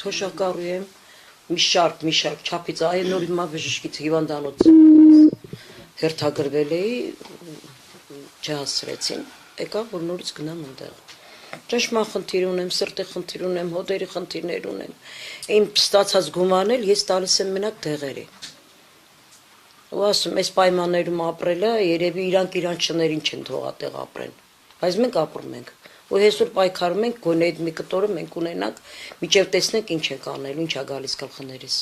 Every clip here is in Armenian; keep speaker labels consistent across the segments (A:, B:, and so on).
A: թոշակառու եմ, մի շարք չափից այ նոր հիմա բժշկից հիվանդանոց հերթագրվել էի, չհասցրեցին, եկա որ նորից գնամ այնտեղ։ Ճնշման խնդիր ունեմ, սրտի խնդիր ունեմ, հոդերի խնդիրներ ունեմ։ Իմ ստացած գումարն էլ ես տալիս եմ մենակ դեղերի։ Ու ասում, այս պայմաններում ապրելը երևի իրանք շներին չեն թողա տեղ ապրեն։ Բայց մենք ապրում ենք։ Ու այսօր պայքարում ենք, գոնե այդ մի կտորը մենք ունենանք, միջև տեսնենք ինչ ենք անելու, ինչ է գալիս գլխներիս։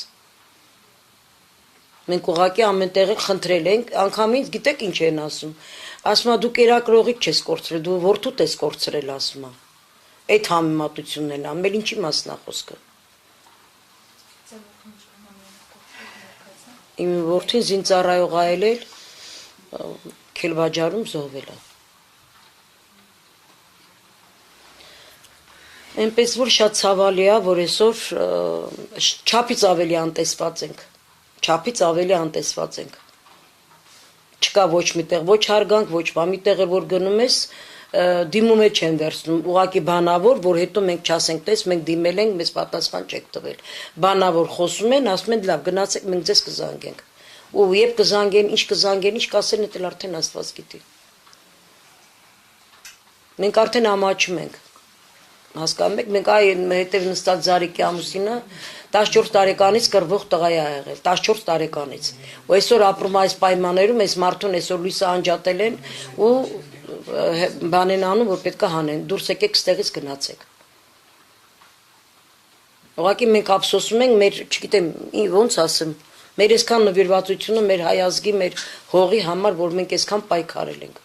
A: Մենք ուղղակի ամեն տեղը խնդրել ենք, անգամ ինձ գիտեք ինչ են ասում։ Ասում է դու կերակրողից չես կորցրել, դու որդուդ ես կորցրել, ասում է։ Այդ համեմատությունն են ամեն ինչի մասն է խոսքը։ Իմ որդին զինծառայող այել Քելվաջարում զոհվել է։ Այնպես որ շատ ցավալի է, որ այսօր չափից ավելի անտեսված ենք։ Չափից ավելի անտեսված ենք։ Չկա ոչ միտեղ, ոչ հարգանք, ոչ բամի տեղը որ գնում ես, դիմում է չեն վերցնում, ուղղակի բանավոր, որ հետո մենք չասենք, տես մենք դիմել ենք, մեզ պատասխան չեք տվել։ Բանավոր խոսում են, ասում են լավ, գնացեք, մենք ձեզ կզանգենք։ Ու երբ կզանգեն, ինչ կասեն, դա արդեն Աստված գիտի։ Մենք արդեն ամաչում ենք։ Հասկանում եք, մենք հետև նստած Զարիկի ամուսինը 14 տարեկանից կռվող տղա է եղել, 14 տարեկանից։ Ու այսօր ապրում այս պայմաններում, այս մարդուն այսօր լույսը անջատել են ու բան են անում, որ պետք է հանեն, դուրս եկեք ստեղից գնացեք։ Ուղղակի մենք ափսոսում ենք մեր, չգիտեմ, ոնց ասեմ, մեր այսքան նվիրվածությունը մեր հայ ազգի, մեր հողի համար, որ մենք այսքան պայքարել ենք։